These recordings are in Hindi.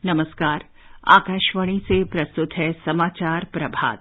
नमस्कार। आकाशवाणी से प्रस्तुत है समाचार प्रभात।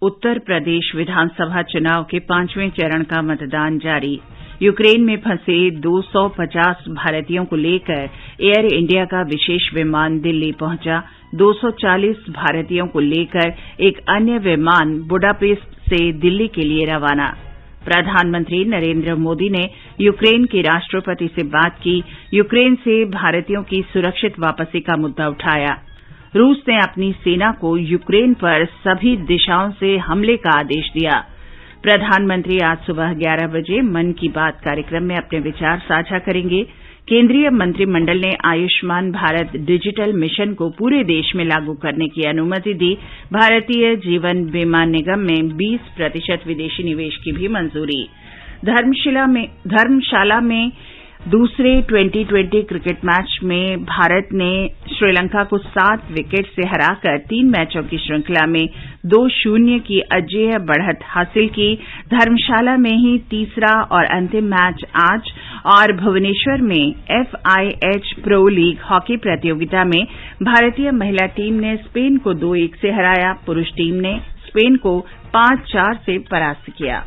उत्तर प्रदेश विधानसभा चुनाव के 5वें चरण का मतदान जारी। यूक्रेन में फंसे 250 भारतीयों को लेकर एयर इंडिया का विशेष विमान दिल्ली पहुंचा। 240 भारतीयों को लेकर एक अन्य विमान बुडापेस्ट से दिल्ली के लिए रवाना। प्रधानमंत्री नरेंद्र मोदी ने यूक्रेन के राष्ट्रपति से बात की। यूक्रेन से भारतीयों की सुरक्षित वापसी का मुद्दा उठाया। रूस ने अपनी सेना को यूक्रेन पर सभी दिशाओं से हमले का आदेश दिया। प्रधानमंत्री आज सुबह 11 बजे मन की बात कार्यक्रम में अपने विचार साझा करेंगे। केंद्रीय मंत्रिमंडल ने आयुष्मान भारत डिजिटल मिशन को पूरे देश में लागू करने की अनुमति दी। भारतीय जीवन बीमा निगम में 20% विदेशी निवेश की भी मंजूरी। धर्मशाला में दूसरे 2020 क्रिकेट मैच में भारत ने श्रीलंका को 7 विकेट से हराकर 3 मैचों की श्रृंखला में 2-0 की अजेय बढ़त हासिल की। धर्मशाला में ही तीसरा और अंतिम मैच आज और भुवनेश्वर में FIH प्रो लीग हॉकी प्रतियोगिता में भारतीय महिला टीम ने स्पेन को 2-1 से हराया। पुरुष टीम ने स्पेन को 5-4 से परास्त किया।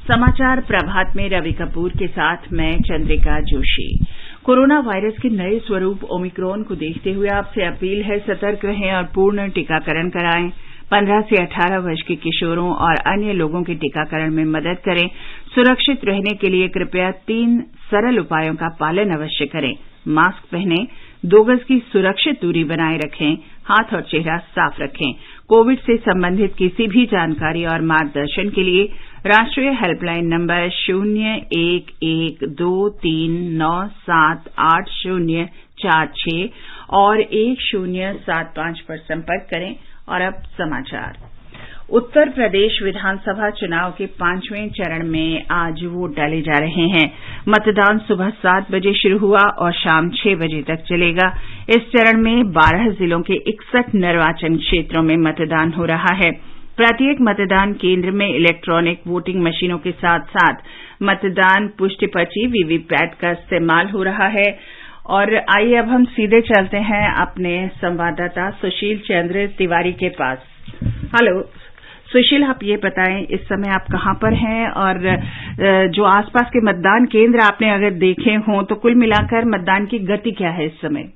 समाचार प्रभात में रवि कपूर के साथ मैं चंद्रिका जोशी। कोरोना वायरस के नए स्वरूप ओमिक्रॉन को देखते हुए आपसे अपील है, सतर्क रहें और पूर्ण टीकाकरण कराएं। 15 से 18 वर्ष के किशोरों और अन्य लोगों के टीकाकरण में मदद करें। सुरक्षित रहने के लिए कृपया 3 सरल उपायों का पालन अवश्य करें। मास्क पहनें, 2 गज की सुरक्षित दूरी बनाए रखें, हाथ और चेहरा साफ रखें। कोविड से संबंधित किसी भी जानकारी और मार्गदर्शन के लिए राष्ट्रीय हेल्पलाइन नंबर 011239788046 और 1075 पर संपर्क करें। और अब समाचार। उत्तर प्रदेश विधानसभा चुनाव के 5वें चरण में आज वोट डाले जा रहे हैं। मतदान सुबह 7 बजे शुरू हुआ और शाम 6 बजे तक चलेगा। इस चरण में 12 जिलों के 61 निर्वाचन क्षेत्रों में मतदान हो रहा है। प्रत्येक मतदान केंद्र में इलेक्ट्रॉनिक वोटिंग मशीनों के साथ साथ मतदान पुष्टि पर्ची वीवीपैट का इस्तेमाल हो रहा है। और आइए अब हम सीधे चलते हैं अपने संवाददाता सुशील चंद्र तिवारी के पास। हेलो सुशील, आप ये बताएं इस समय आप कहां पर हैं और जो आसपास के मतदान केंद्र आपने अगर देखे हों तो कुल मिलाकर मतदान की गति क्या है इस समय?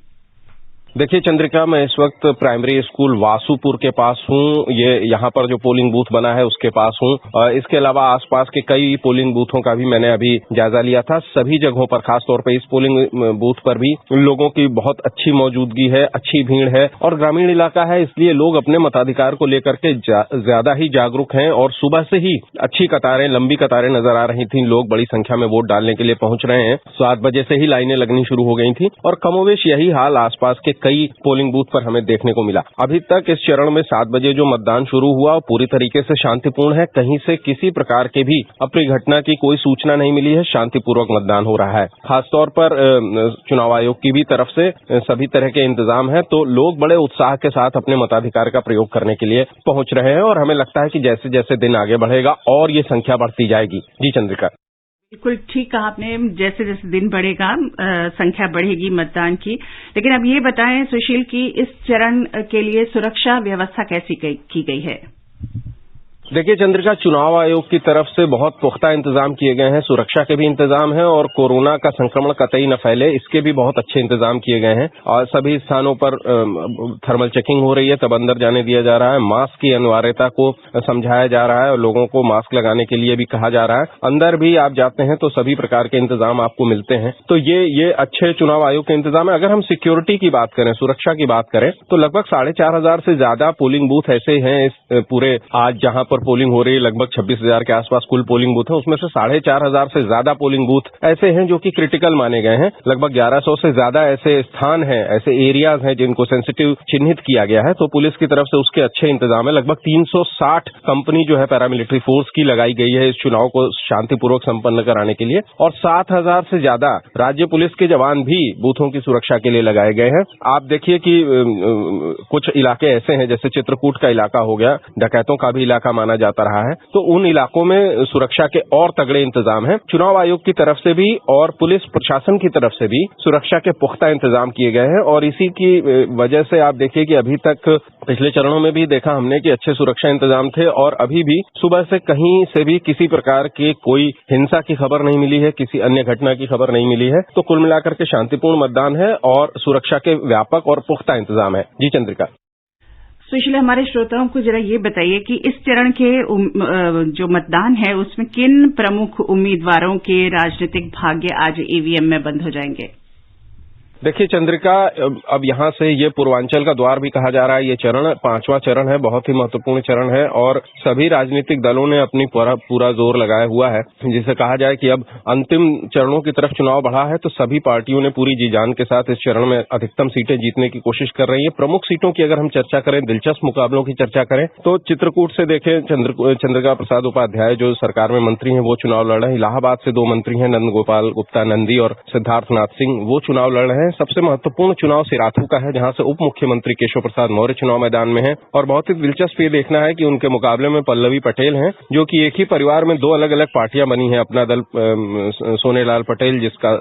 देखिए चंद्रिका, मैं इस वक्त प्राइमरी स्कूल वासुपुर के पास हूँ। ये यहाँ पर जो पोलिंग बूथ बना है उसके पास हूँ। इसके अलावा आसपास के कई पोलिंग बूथों का भी मैंने अभी जायजा लिया था। सभी जगहों पर, खासतौर पर इस पोलिंग बूथ पर भी लोगों की बहुत अच्छी मौजूदगी है, अच्छी भीड़ है और ग्रामीण इलाका है, इसलिए लोग अपने मताधिकार को लेकर के ज्यादा ही जागरूक हैं। और सुबह से ही अच्छी कतारें, लंबी कतारें नजर आ रही थी। लोग बड़ी संख्या में वोट डालने के लिए पहुंच रहे हैं। 7 बजे से ही लाइनें लगनी शुरू हो गई थी और कमोवेश यही हाल आसपास के कई पोलिंग बूथ पर हमें देखने को मिला। अभी तक इस चरण में 7 बजे जो मतदान शुरू हुआ पूरी तरीके से शांतिपूर्ण है। कहीं से किसी प्रकार के भी अप्रिय घटना की कोई सूचना नहीं मिली है। शांतिपूर्वक मतदान हो रहा है। खासतौर पर चुनाव आयोग की भी तरफ से सभी तरह के इंतजाम है, तो लोग बड़े उत्साह के साथ अपने मताधिकार का प्रयोग करने के लिए पहुंच रहे हैं और हमें लगता है कि जैसे जैसे दिन आगे बढ़ेगा और ये संख्या बढ़ती जाएगी। जी चंद्रिका, बिल्कुल ठीक कहा आपने। जैसे जैसे दिन बढ़ेगा संख्या बढ़ेगी मतदान की। लेकिन अब ये बताएं सुशील कि इस चरण के लिए सुरक्षा व्यवस्था कैसी की गई है? देखिए चंद्रिका, चुनाव आयोग की तरफ से बहुत पुख्ता इंतजाम किए गए हैं। सुरक्षा के भी इंतजाम हैं और कोरोना का संक्रमण कतई न फैले इसके भी बहुत अच्छे इंतजाम किए गए हैं। और सभी स्थानों पर थर्मल चेकिंग हो रही है, तब अंदर जाने दिया जा रहा है। मास्क की अनिवार्यता को समझाया जा रहा है और लोगों को मास्क लगाने के लिए भी कहा जा रहा है। अंदर भी आप जाते हैं तो सभी प्रकार के इंतजाम आपको मिलते हैं। तो ये अच्छे चुनाव आयोग के इंतजाम है। अगर हम सिक्योरिटी की बात करें, सुरक्षा की बात करें, तो लगभग 4,500 से ज्यादा पोलिंग बूथ ऐसे हैं इस पूरे आज जहां पर पर पोलिंग हो रही है। लगभग 26,000 के आसपास कुल पोलिंग बूथ है, उसमें से 4,500 से ज्यादा पोलिंग बूथ ऐसे हैं जो कि क्रिटिकल माने गए हैं। लगभग 1100 से ज्यादा ऐसे स्थान हैं, ऐसे एरियाज हैं जिनको सेंसिटिव चिन्हित किया गया है। तो पुलिस की तरफ से उसके अच्छे इंतजाम है। लगभग 360 कंपनी जो है पैरामिलिट्री फोर्स की लगाई गई है इस चुनाव को शांतिपूर्वक संपन्न कराने के लिए, और 7,000 से ज्यादा राज्य पुलिस के जवान भी बूथों की सुरक्षा के लिए लगाए गए हैं। आप देखिए कि कुछ इलाके ऐसे हैं जैसे चित्रकूट का इलाका हो गया, डकैतों का भी इलाका माना जाता रहा है, तो उन इलाकों में सुरक्षा के और तगड़े इंतजाम हैं। चुनाव आयोग की तरफ से भी और पुलिस प्रशासन की तरफ से भी सुरक्षा के पुख्ता इंतजाम किए गए हैं, और इसी की वजह से आप देखिए कि अभी तक पिछले चरणों में भी देखा हमने कि अच्छे सुरक्षा इंतजाम थे, और अभी भी सुबह से कहीं से भी किसी प्रकार की कोई हिंसा की खबर नहीं मिली है, किसी अन्य घटना की खबर नहीं मिली है। तो कुल मिलाकर के शांतिपूर्ण मतदान है और सुरक्षा के व्यापक और पुख्ता इंतजाम है। जी चंद्रिका। सुशील, हमारे श्रोताओं को जरा ये बताइए कि इस चरण के जो मतदान है उसमें किन प्रमुख उम्मीदवारों के राजनीतिक भाग्य आज ईवीएम में बंद हो जाएंगे? देखिए चंद्रिका, अब यहाँ से ये पूर्वांचल का द्वार भी कहा जा रहा है। ये चरण 5वां चरण है, बहुत ही महत्वपूर्ण चरण है, और सभी राजनीतिक दलों ने अपनी पूरा जोर लगाया हुआ है। जिसे कहा जाए कि अब अंतिम चरणों की तरफ चुनाव बढ़ा है, तो सभी पार्टियों ने पूरी जी जान के साथ इस चरण में अधिकतम सीटें जीतने की कोशिश कर रही है। प्रमुख सीटों की अगर हम चर्चा करें, दिलचस्प मुकाबलों की चर्चा करें, तो चित्रकूट से देखें चंद्रिका प्रसाद उपाध्याय जो सरकार में मंत्री हैं वो चुनाव लड़ रहे हैं। इलाहाबाद से 2 मंत्री हैं, नंद गोपाल गुप्ता नंदी और सिद्धार्थनाथ सिंह, वो चुनाव लड़ रहे हैं। सबसे महत्वपूर्ण चुनाव सिराथू का है, जहां से उप मुख्यमंत्री केशव प्रसाद मौर्य चुनाव मैदान में हैं, और बहुत ही दिलचस्प ये देखना है कि उनके मुकाबले में पल्लवी पटेल हैं, जो कि एक ही परिवार में 2 अलग अलग पार्टियां बनी हैं। अपना दल सोनेलाल पटेल, जिसका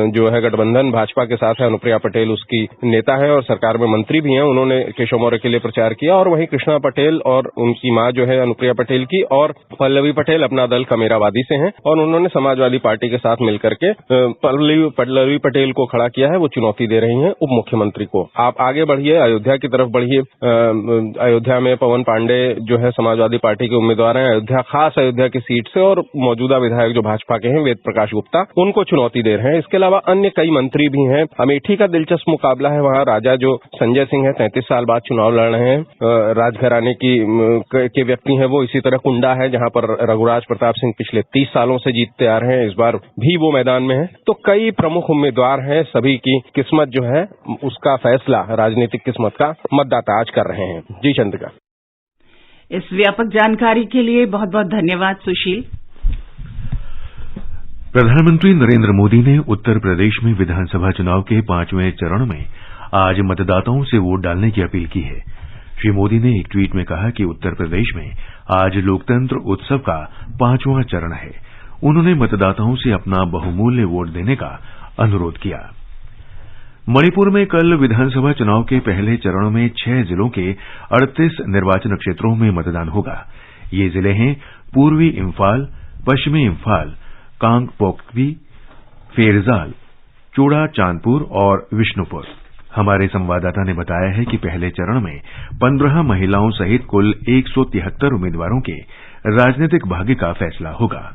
जो है गठबंधन भाजपा के साथ है, अनुप्रिया पटेल उसकी नेता है और सरकार में मंत्री भी हैं। उन्होंने केशव मौर्य के लिए प्रचार किया, और वहीं कृष्णा पटेल और उनकी मां जो है अनुप्रिया पटेल की, और पल्लवी पटेल अपना दल कमेरावादी से हैं, और उन्होंने समाजवादी पार्टी के साथ मिलकर के पल्लवी पटेल को खड़ा किया है। वो चुनौती दे रही हैं उप मुख्यमंत्री को। आप आगे बढ़िए, अयोध्या की तरफ बढ़िए। अयोध्या में पवन पांडे जो है समाजवादी पार्टी के उम्मीदवार हैं, अयोध्या की सीट से, और मौजूदा विधायक जो भाजपा के हैं वेद प्रकाश गुप्ता, उनको चुनौती दे रहे हैं। इसके अलावा अन्य कई मंत्री भी हैं। अमेठी का दिलचस्प मुकाबला है, वहां राजा जो संजय सिंह है 33 साल बाद चुनाव लड़ रहे हैं, राजघराने के व्यक्ति हैं वो। इसी तरह कुंडा है, जहां पर रघुराज प्रताप सिंह पिछले 30 सालों से जीतते आ रहे हैं, इस बार भी वो मैदान में है। तो कई प्रमुख उम्मीदवार हैं, सभी की किस्मत जो है उसका फैसला, राजनीतिक किस्मत का मतदाता आज कर रहे हैं। जी चंद्रिका। इस व्यापक जानकारी के लिए बहुत बहुत धन्यवाद सुशील। प्रधानमंत्री नरेंद्र मोदी ने उत्तर प्रदेश में विधानसभा चुनाव के 5वें चरण में आज मतदाताओं से वोट डालने की अपील की है। श्री मोदी ने एक ट्वीट में कहा कि उत्तर प्रदेश में आज लोकतंत्र उत्सव का 5वां चरण है। उन्होंने मतदाताओं से अपना बहुमूल्य वोट देने का अनुरोध किया। मणिपुर में कल विधानसभा चुनाव के पहले चरण में 6 जिलों के 38 निर्वाचन क्षेत्रों में मतदान होगा। ये जिले हैं पूर्वी इम्फाल, पश्चिमी इम्फाल, कांगपोकपी, फेरजाल, चूड़ा चांदपुर और विष्णुपुर। हमारे संवाददाता ने बताया है कि पहले चरण में 15 महिलाओं सहित कुल 173 उम्मीदवारों के राजनीतिक भाग्य का फैसला होगा।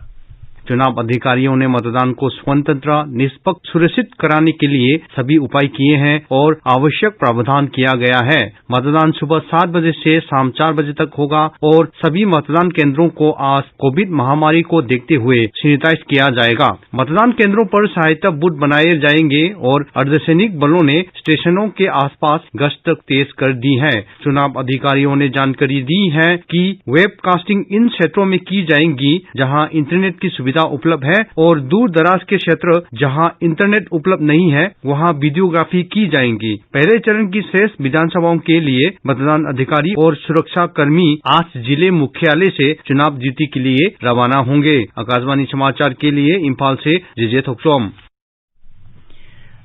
चुनाव अधिकारियों ने मतदान को स्वतंत्र, निष्पक्ष सुनिश्चित कराने के लिए सभी उपाय किए हैं और आवश्यक प्रावधान किया गया है। मतदान सुबह 7 बजे से शाम 4 बजे तक होगा और सभी मतदान केंद्रों को आज कोविड महामारी को देखते हुए सैनिटाइज किया जाएगा। मतदान केंद्रों पर सहायता बूथ बनाए जाएंगे और अर्धसैनिक बलों ने स्टेशनों के आसपास गश्त तेज कर दी है। चुनाव अधिकारियों ने जानकारी दी है कि वेबकास्टिंग इन क्षेत्रों में की जाएगी जहां इंटरनेट की सुविधा उपलब्ध है, और दूर दराज के क्षेत्र जहां इंटरनेट उपलब्ध नहीं है वहां वीडियोग्राफी की जाएगी। पहले चरण की शेष विधानसभाओं के लिए मतदान अधिकारी और सुरक्षा कर्मी आज जिले मुख्यालय से चुनाव ड्यूटी के लिए रवाना होंगे। आकाशवाणी समाचार के लिए इम्फाल से जेजे थोक्सोम।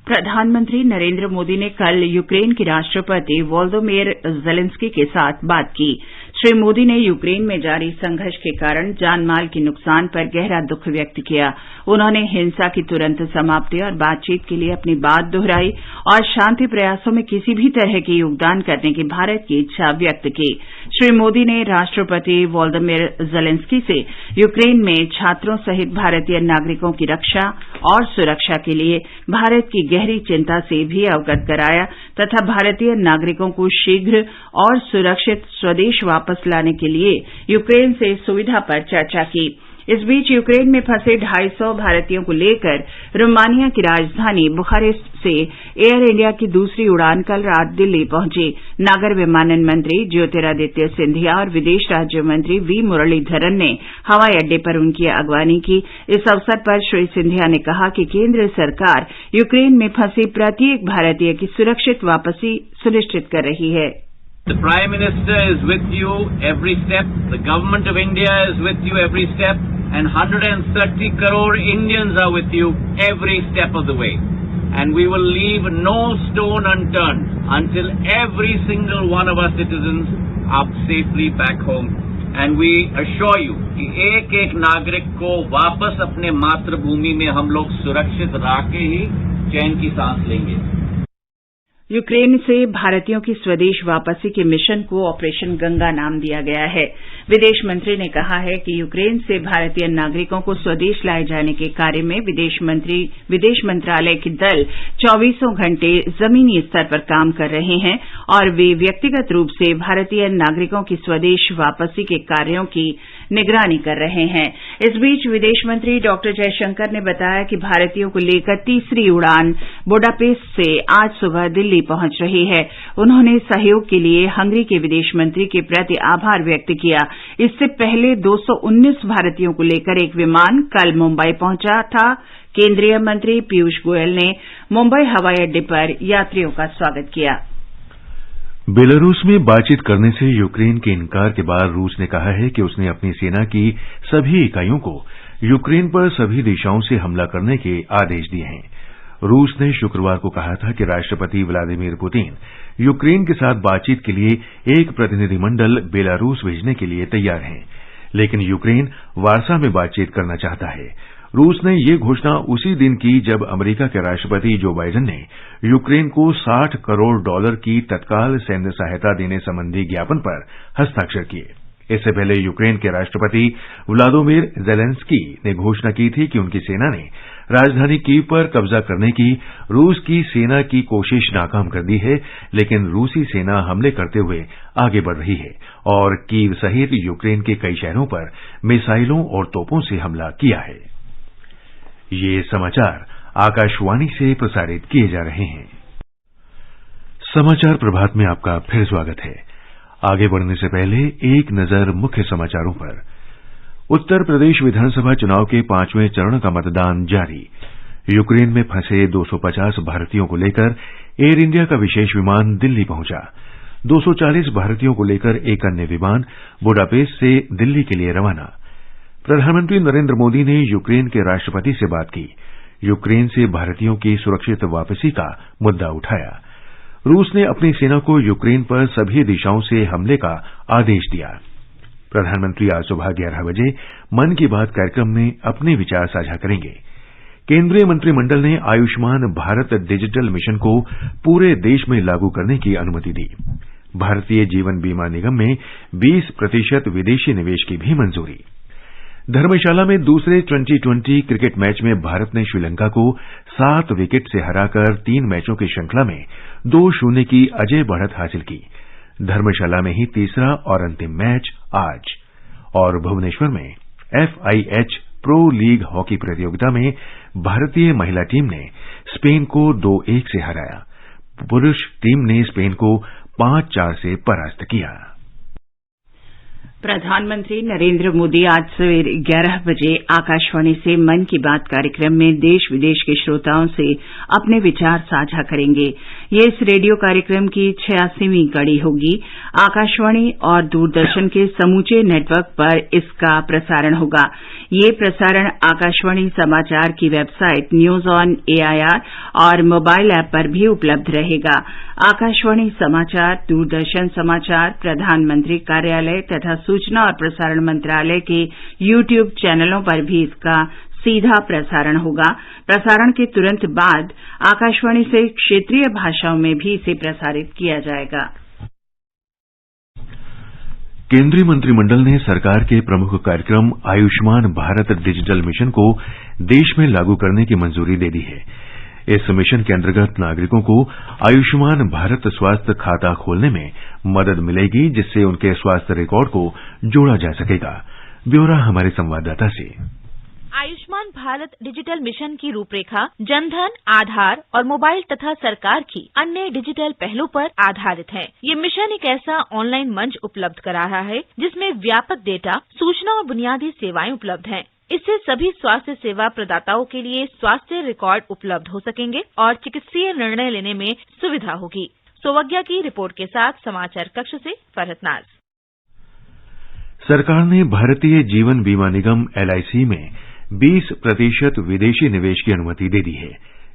प्रधानमंत्री नरेंद्र मोदी ने कल यूक्रेन के राष्ट्रपति वोलोदिमीर ज़ेलेंस्की के साथ बात की। श्री मोदी ने यूक्रेन में जारी संघर्ष के कारण जानमाल के नुकसान पर गहरा दुख व्यक्त किया। उन्होंने हिंसा की तुरंत समाप्ति और बातचीत के लिए अपनी बात दोहराई और शांति प्रयासों में किसी भी तरह के योगदान करने की भारत की इच्छा व्यक्त की। श्री मोदी ने राष्ट्रपति वोलोदिमीर जेलेंस्की से यूक्रेन में छात्रों सहित भारतीय नागरिकों की रक्षा और सुरक्षा के लिए भारत की गहरी चिंता से भी अवगत कराया तथा भारतीय नागरिकों को शीघ्र और सुरक्षित स्वदेश वापस लाने के लिए यूक्रेन से सुविधा पर चर्चा की। इस बीच यूक्रेन में फंसे 250 भारतीयों को लेकर रोमानिया की राजधानी बुखारेस्ट से एयर इंडिया की दूसरी उड़ान कल रात दिल्ली पहुंची। नागर विमानन मंत्री ज्योतिरादित्य सिंधिया और विदेश राज्य मंत्री वी मुरलीधरन ने हवाई अड्डे पर उनकी अगवानी की। इस अवसर पर श्री सिंधिया ने कहा कि केंद्र सरकार यूक्रेन में फंसे प्रत्येक भारतीय की सुरक्षित वापसी सुनिश्चित कर रही है। The Prime Minister is with you every step. The Government of India is with you every step. And 130 crore Indians are with you every step of the way. And we will leave no stone unturned until every single one of our citizens are safely back home. And we assure you कि एक-एक नागरिक को वापस अपने मातृभूमि में हम लोग सुरक्षित रख के ही चैन की सांस लेंगे। यूक्रेन से भारतीयों की स्वदेश वापसी के मिशन को ऑपरेशन गंगा नाम दिया गया है। विदेश मंत्री ने कहा है कि यूक्रेन से भारतीय नागरिकों को स्वदेश लाए जाने के कार्य में विदेश मंत्रालय के दल 24 घंटे जमीनी स्तर पर काम कर रहे हैं और वे व्यक्तिगत रूप से भारतीय नागरिकों की स्वदेश वापसी के कार्यों की निगरानी कर रहे हैं। इस बीच विदेश मंत्री डॉक्टर जयशंकर ने बताया कि भारतीयों को लेकर तीसरी उड़ान बुडापेस्ट से आज सुबह दिल्ली पहुंच रही है। उन्होंने सहयोग के लिए हंगरी के विदेश मंत्री के प्रति आभार व्यक्त किया। इससे पहले 219 भारतीयों को लेकर एक विमान कल मुंबई पहुंचा था। केंद्रीय मंत्री पीयूष गोयल ने मुंबई हवाई अड्डे पर यात्रियों का स्वागत किया। बेलारूस में बातचीत करने से यूक्रेन के इनकार के बाद रूस ने कहा है कि उसने अपनी सेना की सभी इकाइयों को यूक्रेन पर सभी दिशाओं से हमला करने के आदेश दिए हैं। रूस ने शुक्रवार को कहा था कि राष्ट्रपति व्लादिमीर पुतिन यूक्रेन के साथ बातचीत के लिए एक प्रतिनिधिमंडल बेलारूस भेजने के लिए तैयार हैं, लेकिन यूक्रेन वार्सा में बातचीत करना चाहता है। रूस ने ये घोषणा उसी दिन की जब अमेरिका के राष्ट्रपति जो बाइडेन ने यूक्रेन को $60 करोड़ की तत्काल सैन्य सहायता देने संबंधी ज्ञापन पर हस्ताक्षर किए। इससे पहले यूक्रेन के राष्ट्रपति व्लादिमीर जेलेंस्की ने घोषणा की थी कि उनकी सेना ने राजधानी कीव पर कब्जा करने की रूस की सेना की कोशिश नाकाम कर दी है, लेकिन रूसी सेना हमले करते हुए आगे बढ़ रही है और कीव सहित यूक्रेन के कई शहरों पर मिसाइलों और तोपों से हमला किया है। ये समाचार आकाशवाणी से प्रसारित किए जा रहे हैं। समाचार प्रभात में आपका फिर स्वागत है। आगे बढ़ने से पहले एक नजर मुख्य समाचारों पर। उत्तर प्रदेश विधानसभा चुनाव के 5वें चरण का मतदान जारी। यूक्रेन में फंसे 250 भारतीयों को लेकर एयर इंडिया का विशेष विमान दिल्ली पहुंचा। 240 भारतीयों को लेकर एक अन्य विमान बुडापेस्ट से दिल्ली के लिए रवाना। प्रधानमंत्री नरेंद्र मोदी ने यूक्रेन के राष्ट्रपति से बात की। यूक्रेन से भारतीयों की सुरक्षित वापसी का मुद्दा उठाया। रूस ने अपनी सेना को यूक्रेन पर सभी दिशाओं से हमले का आदेश दिया। प्रधानमंत्री आज सुबह 11 बजे मन की बात कार्यक्रम में अपने विचार साझा करेंगे। केंद्रीय मंत्रिमंडल ने आयुष्मान भारत डिजिटल मिशन को पूरे देश में लागू करने की अनुमति दी। भारतीय जीवन बीमा निगम में 20% विदेशी निवेश की भी मंजूरी। धर्मशाला में दूसरे 2020 क्रिकेट मैच में भारत ने श्रीलंका को 7 विकेट से हराकर 3 मैचों की श्रृंखला में 2-0 की अजय बढ़त हासिल की। धर्मशाला में ही तीसरा और अंतिम मैच आज। और भुवनेश्वर में FIH प्रो लीग हॉकी प्रतियोगिता में भारतीय महिला टीम ने स्पेन को 2-1 से हराया। पुरुष टीम ने स्पेन को 5-4 से परास्त किया। प्रधानमंत्री नरेंद्र मोदी आज सवेरे 11 बजे आकाशवाणी से मन की बात कार्यक्रम में देश विदेश के श्रोताओं से अपने विचार साझा करेंगे। ये इस रेडियो कार्यक्रम की 86वीं कड़ी होगी। आकाशवाणी और दूरदर्शन के समूचे नेटवर्क पर इसका प्रसारण होगा। ये प्रसारण आकाशवाणी समाचार की वेबसाइट न्यूज ऑन AIR और मोबाइल ऐप पर भी उपलब्ध रहेगा। आकाशवाणी समाचार, दूरदर्शन समाचार, प्रधानमंत्री कार्यालय तथा सूचना और प्रसारण मंत्रालय के YouTube चैनलों पर भी इसका सीधा प्रसारण होगा। प्रसारण के तुरंत बाद आकाशवाणी से क्षेत्रीय भाषाओं में भी इसे प्रसारित किया जाएगा। केंद्रीय मंत्रिमंडल ने सरकार के प्रमुख कार्यक्रम आयुष्मान भारत डिजिटल मिशन को देश में लागू करने की मंजूरी दे दी है। इस मिशन के अंतर्गत नागरिकों को आयुष्मान भारत स्वास्थ्य खाता खोलने में मदद मिलेगी, जिससे उनके स्वास्थ्य रिकॉर्ड को जोड़ा जा सकेगा। ब्यौरा हमारे संवाददाता से। आयुष्मान भारत डिजिटल मिशन की रूपरेखा जनधन, आधार और मोबाइल तथा सरकार की अन्य डिजिटल पहलों पर आधारित है। ये मिशन एक ऐसा ऑनलाइन मंच उपलब्ध करा रहा है जिसमें व्यापक डेटा, सूचना और बुनियादी सेवाएं उपलब्ध हैं। इससे सभी स्वास्थ्य सेवा प्रदाताओं के लिए स्वास्थ्य रिकॉर्ड उपलब्ध हो सकेंगे और चिकित्सीय निर्णय लेने में सुविधा होगी। सोवग्या की रिपोर्ट के साथ समाचार कक्ष से फरहत नाज। सरकार ने भारतीय जीवन बीमा निगम LIC में 20% विदेशी निवेश की अनुमति दे दी है।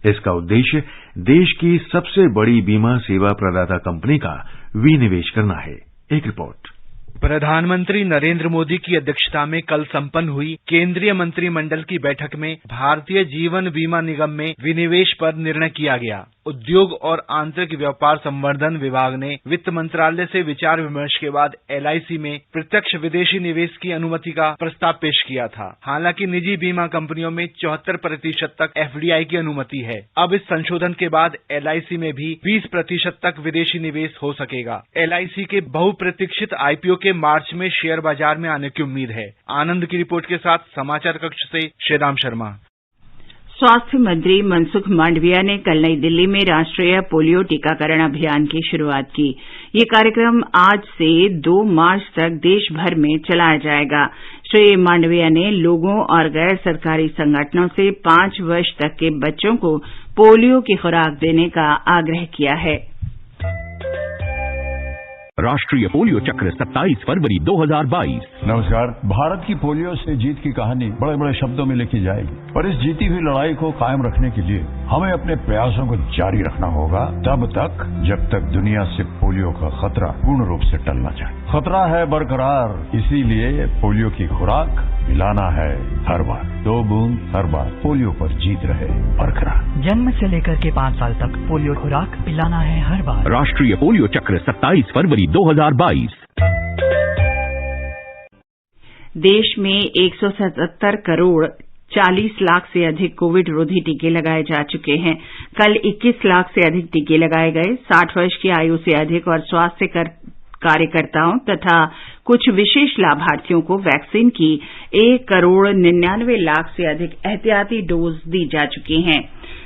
इसका उद्देश्य देश की सबसे बड़ी बीमा सेवा प्रदाता कंपनी का विनिवेश करना है। एक रिपोर्ट। प्रधानमंत्री नरेंद्र मोदी की अध्यक्षता में कल संपन्न हुई केंद्रीय मंत्रिमंडल की बैठक में भारतीय जीवन बीमा निगम में विनिवेश पर निर्णय किया गया। उद्योग और आंतरिक व्यापार संवर्धन विभाग ने वित्त मंत्रालय से विचार विमर्श के बाद LIC में प्रत्यक्ष विदेशी निवेश की अनुमति का प्रस्ताव पेश किया था। हालांकि निजी बीमा कंपनियों में 74% तक FDI की अनुमति है। अब इस संशोधन के बाद LIC में भी 20% तक विदेशी निवेश हो सकेगा। LIC के बहुप्रतीक्षित IPO के मार्च में शेयर बाजार में आने की उम्मीद है। आनंद की रिपोर्ट के साथ समाचार कक्ष से श्रीराम शर्मा। स्वास्थ्य मंत्री मनसुख मांडविया ने कल नई दिल्ली में राष्ट्रीय पोलियो टीकाकरण अभियान की शुरुआत की। ये कार्यक्रम आज से 2 मार्च तक देश भर में चलाया जाएगा। श्री मांडविया ने लोगों और गैर सरकारी संगठनों से 5 वर्ष तक के बच्चों को पोलियो की खुराक देने का आग्रह किया है। राष्ट्रीय पोलियो चक्र 27 फरवरी 2022। नमस्कार। भारत की पोलियो से जीत की कहानी बड़े बड़े शब्दों में लिखी जाएगी, पर इस जीती हुई लड़ाई को कायम रखने के लिए हमें अपने प्रयासों को जारी रखना होगा तब तक जब तक दुनिया से पोलियो का खतरा पूर्ण रूप से टलना चाहिए। खतरा है बरकरार, इसीलिए पोलियो की खुराक पिलाना है हर बार। 2 बूंद हर बार, पोलियो पर जीत रहे बरकरार। जन्म से लेकर के 5 साल तक पोलियो खुराक पिलाना है हर बार। राष्ट्रीय पोलियो चक्र 27 फरवरी 2022। देश में 177 करोड़ 40 लाख से अधिक कोविड रोधी टीके लगाए जा चुके हैं। कल 21 लाख से अधिक टीके लगाए गए। 60 वर्ष की आयु से अधिक और स्वास्थ्य कार्यकर्ताओं तथा कुछ विशेष लाभार्थियों को वैक्सीन की 1 करोड़ 99 लाख से अधिक एहतियाती डोज दी जा चुकी हैं।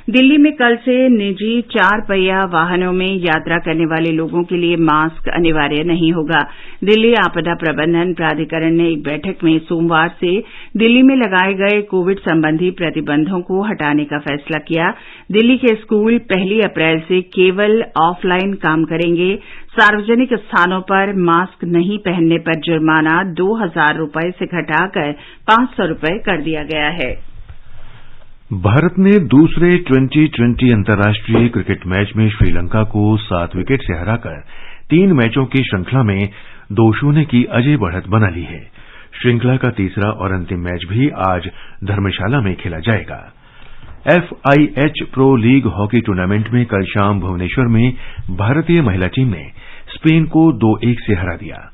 दिल्ली में कल से निजी 4 पहिया वाहनों में यात्रा करने वाले लोगों के लिए मास्क अनिवार्य नहीं होगा। दिल्ली आपदा प्रबंधन प्राधिकरण ने एक बैठक में सोमवार से दिल्ली में लगाए गए कोविड संबंधी प्रतिबंधों को हटाने का फैसला किया। दिल्ली के स्कूल 1 अप्रैल से केवल ऑफलाइन काम करेंगे। सार्वजनिक स्थानों पर मास्क नहीं पहनने पर जुर्माना 2,000 रुपये से घटाकर 500 रुपये कर दिया गया है। भारत ने दूसरे T20 अंतर्राष्ट्रीय क्रिकेट मैच में श्रीलंका को 7 विकेट से हराकर 3 मैचों की श्रृंखला में 2-0 की अजय बढ़त बना ली है। श्रृंखला का तीसरा और अंतिम मैच भी आज धर्मशाला में खेला जाएगा। FIH pro league hockey tournament में कल शाम भुवनेश्वर में भारतीय महिला टीम ने स्पेन को 2-1 से हरा दिया।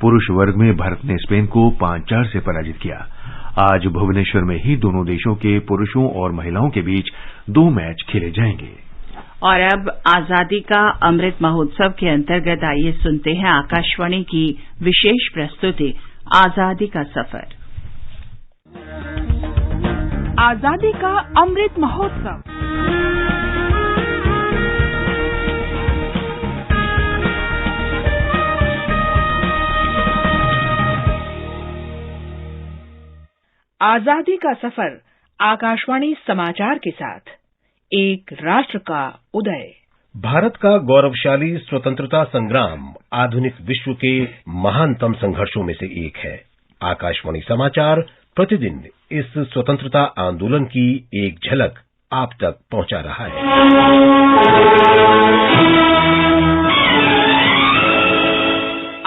पुरुष वर्ग में भारत ने स्पेन को 5-4 से पराजित किया। आज भुवनेश्वर में ही दोनों देशों के पुरुषों और महिलाओं के बीच 2 मैच खेले जाएंगे। और अब आजादी का अमृत महोत्सव के अंतर्गत आइए सुनते हैं आकाशवाणी की विशेष प्रस्तुति आजादी का सफर। आजादी का अमृत महोत्सव। आजादी का सफर आकाशवाणी समाचार के साथ एक राष्ट्र का उदय। भारत का गौरवशाली स्वतंत्रता संग्राम आधुनिक विश्व के महानतम संघर्षों में से एक है। आकाशवाणी समाचार प्रतिदिन इस स्वतंत्रता आंदोलन की एक झलक आप तक पहुंचा रहा है।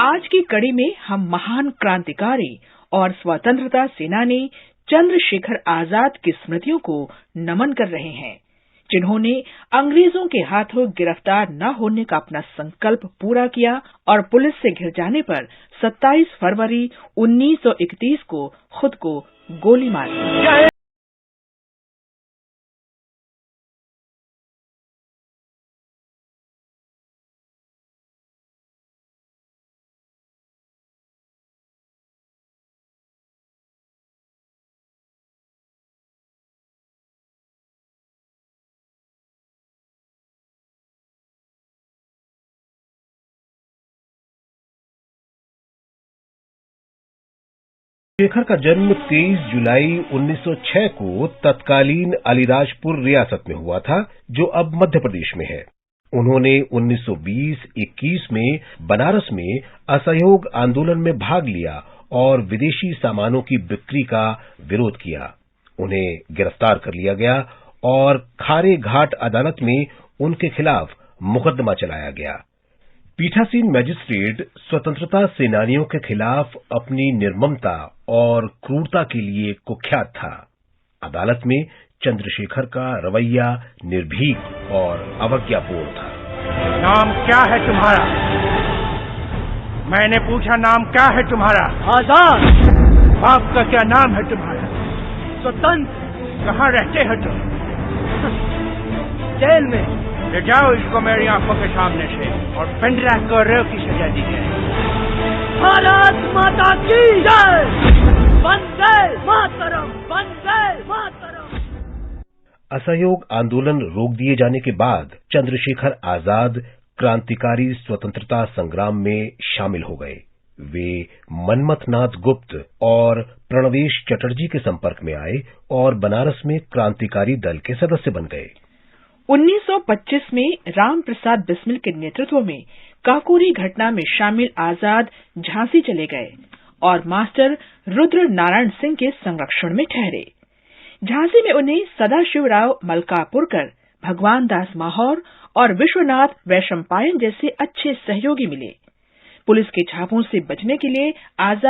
आज की कड़ी में हम महान क्रांतिकारी और स्वतंत्रता सेनानी चंद्रशेखर आजाद की स्मृतियों को नमन कर रहे हैं। जिन्होंने अंग्रेजों के हाथों गिरफ्तार न होने का अपना संकल्प पूरा किया और पुलिस से घिर जाने पर 27 फरवरी 1931 को खुद को गोली मार दी। शेखर का जन्म 23 जुलाई 1906 को तत्कालीन अलीराजपुर रियासत में हुआ था, जो अब मध्य प्रदेश में है। उन्होंने 1920-21 में बनारस में असहयोग आंदोलन में भाग लिया और विदेशी सामानों की बिक्री का विरोध किया। उन्हें गिरफ्तार कर लिया गया और खारे घाट अदालत में उनके खिलाफ मुकदमा चलाया गया। पीठासीन मैजिस्ट्रेट स्वतंत्रता सेनानियों के खिलाफ अपनी निर्ममता और क्रूरता के लिए कुख्यात था। अदालत में चंद्रशेखर का रवैया निर्भीक और अवज्ञापूर्ण था। नाम क्या है तुम्हारा? मैंने पूछा नाम क्या है तुम्हारा? आजाद। बाप का क्या नाम है तुम्हारा? स्वतंत्र। कहाँ रहते हो तुम? जेल में। ले जाओ इसको मेरी आंखों के सामने से और पेंड्रा को रेव की सजा दी जाए। भारत माता की जय। वंदे मातरम, वंदे मातरम। असहयोग आंदोलन रोक दिए जाने के बाद चंद्रशेखर आजाद क्रांतिकारी स्वतंत्रता संग्राम में शामिल हो गए। वे मनमथनाथ गुप्त और प्रणवेश चटर्जी के संपर्क में आए और बनारस में क्रांतिकारी दल के सदस्य बन गए। 1925 में राम प्रसाद बिस्मिल के नेतृत्व में काकोरी घटना में शामिल आजाद झांसी चले गए और मास्टर रुद्र नारायण सिंह के संरक्षण में ठहरे। झांसी में उन्हें सदाशिवराव मलकापुरकर, भगवान दास माहौर और विश्वनाथ वैशंपायन जैसे अच्छे सहयोगी मिले। पुलिस के छापों से बचने के लिए आजाद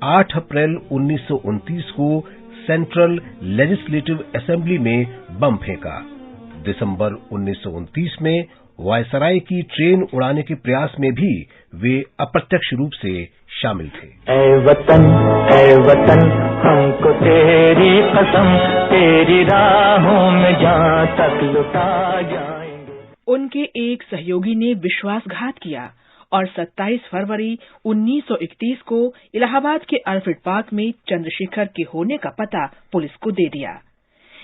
8 अप्रैल 1929 को सेंट्रल लेजिस्लेटिव असेंबली में बम फेंका। दिसंबर 1929 में वायसराय की ट्रेन उड़ाने के प्रयास में भी वे अप्रत्यक्ष रूप से शामिल थे। ऐ वतन हमको तेरी कसम, तेरी राहों में जहां तक लुटा जाएंगे। उनके एक सहयोगी ने विश्वासघात किया और 27 फरवरी 1931 को इलाहाबाद के अल्फ्रेड पार्क में चंद्रशेखर के होने का पता पुलिस को दे दिया।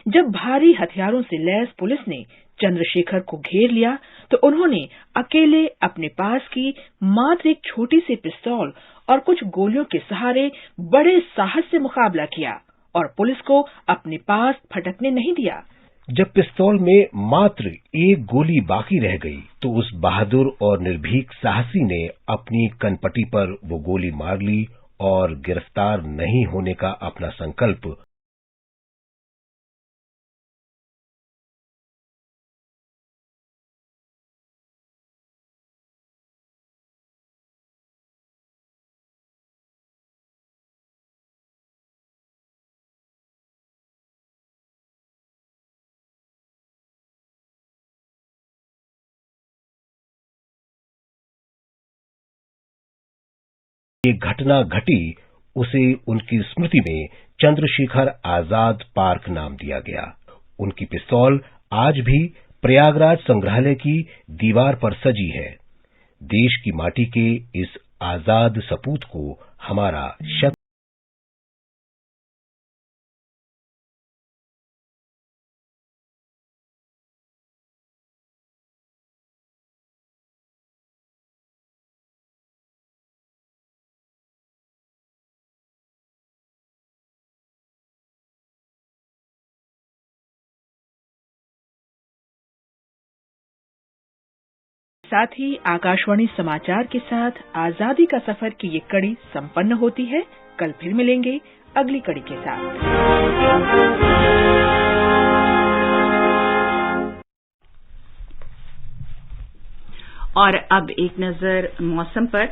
जब भारी हथियारों से लैस पुलिस ने चंद्रशेखर को घेर लिया तो उन्होंने अकेले अपने पास की मात्र एक छोटी सी पिस्तौल और कुछ गोलियों के सहारे बड़े साहस से मुकाबला किया और पुलिस को अपने पास फटकने नहीं दिया। जब पिस्तौल में मात्र एक गोली बाकी रह गई तो उस बहादुर और निर्भीक साहसी ने अपनी कनपटी पर वो गोली मार ली और गिरफ्तार नहीं होने का अपना संकल्प ये घटना घटी उसे उनकी स्मृति में चंद्रशेखर आजाद पार्क नाम दिया गया। उनकी पिस्तौल आज भी प्रयागराज संग्रहालय की दीवार पर सजी है। देश की माटी के इस आजाद सपूत को हमारा साथ ही आकाशवाणी समाचार के साथ आजादी का सफर की ये कड़ी संपन्न होती है। कल फिर मिलेंगे अगली कड़ी के साथ। और अब एक नजर मौसम पर।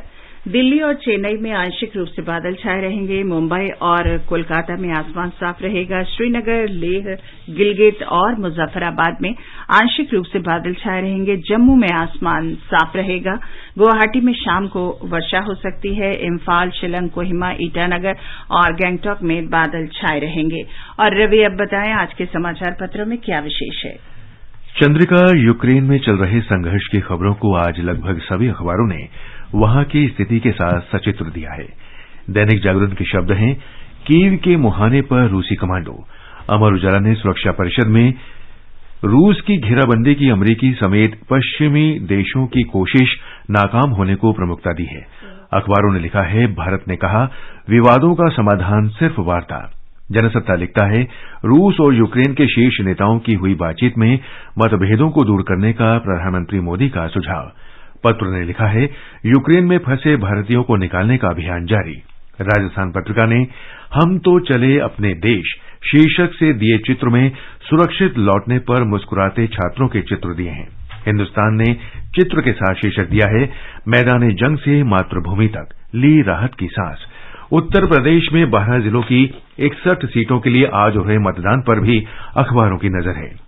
दिल्ली और चेन्नई में आंशिक रूप से बादल छाए रहेंगे। मुंबई और कोलकाता में आसमान साफ रहेगा। श्रीनगर, लेह, गिलगित और मुजफ्फराबाद में आंशिक रूप से बादल छाए रहेंगे। जम्मू में आसमान साफ रहेगा। गुवाहाटी में शाम को वर्षा हो सकती है। इम्फाल, शिलंग, कोहिमा, ईटानगर और गैंगटॉक में बादल छाए रहेंगे। और रवि, अब बताएं आज के समाचार पत्रों में क्या विशेष है। चंद्रिका, यूक्रेन में चल रहे संघर्ष की खबरों को आज लगभग सभी अखबारों ने वहां की स्थिति के साथ सचित्र दिया है। दैनिक जागरण के शब्द हैं, कीव के मुहाने पर रूसी कमांडो। अमर उजाला ने सुरक्षा परिषद में रूस की घेराबंदी की अमेरिकी समेत पश्चिमी देशों की कोशिश नाकाम होने को प्रमुखता दी है। अखबारों ने लिखा है, भारत ने कहा विवादों का समाधान सिर्फ वार्ता। जनसत्ता लिखता है, रूस और यूक्रेन के शीर्ष नेताओं की हुई बातचीत में मतभेदों को दूर करने का प्रधानमंत्री मोदी का सुझाव। पत्र ने लिखा है, यूक्रेन में फंसे भारतीयों को निकालने का अभियान जारी। राजस्थान पत्रिका ने हम तो चले अपने देश शीर्षक से दिए चित्र में सुरक्षित लौटने पर मुस्कुराते छात्रों के चित्र दिए हैं। हिंदुस्तान ने चित्र के साथ शीर्षक दिया है, मैदान जंग से मातृभूमि तक ली राहत की सांस। उत्तर प्रदेश में 12 जिलों की 61 सीटों के लिए आज हो रहे मतदान पर भी अखबारों की नजर है।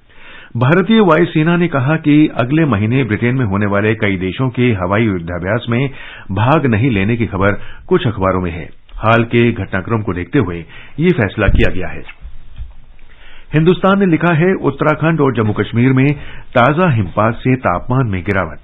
भारतीय वायुसेना ने कहा कि अगले महीने ब्रिटेन में होने वाले कई देशों के हवाई युद्धाभ्यास में भाग नहीं लेने की खबर कुछ अखबारों में है। हाल के घटनाक्रम को देखते हुए ये फैसला किया गया है। हिंदुस्तान ने लिखा है, उत्तराखंड और जम्मू कश्मीर में ताजा हिमपात से तापमान में गिरावट।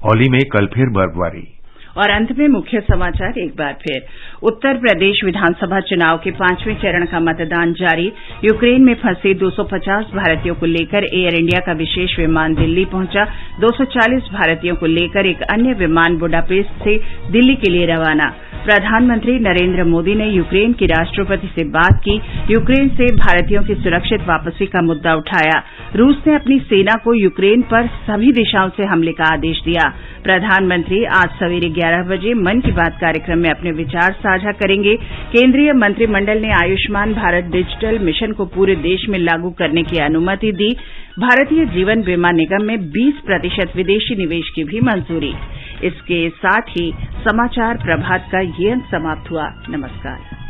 औली में कल फिर बर्फबारी। और अंत में मुख्य समाचार एक बार फिर। उत्तर प्रदेश विधानसभा चुनाव के 5वें चरण का मतदान जारी। यूक्रेन में फंसे 250 भारतीयों को लेकर एयर इंडिया का विशेष विमान दिल्ली पहुंचा। 240 भारतीयों को लेकर एक अन्य विमान बुडापेस्ट से दिल्ली के लिए रवाना। प्रधानमंत्री नरेंद्र मोदी ने यूक्रेन के राष्ट्रपति से बात की। यूक्रेन से भारतीयों की सुरक्षित वापसी का मुद्दा उठाया। रूस ने अपनी सेना को यूक्रेन पर सभी दिशाओं से हमले का आदेश दिया। प्रधानमंत्री आज सवेरे 11 बजे मन की बात कार्यक्रम में अपने विचार साझा करेंगे। केंद्रीय मंत्रिमंडल ने आयुष्मान भारत डिजिटल मिशन को पूरे देश में लागू करने की अनुमति दी। भारतीय जीवन बीमा निगम में 20% विदेशी निवेश की भी मंजूरी। इसके साथ ही समाचार प्रभात का ये अंक समाप्त हुआ। नमस्कार।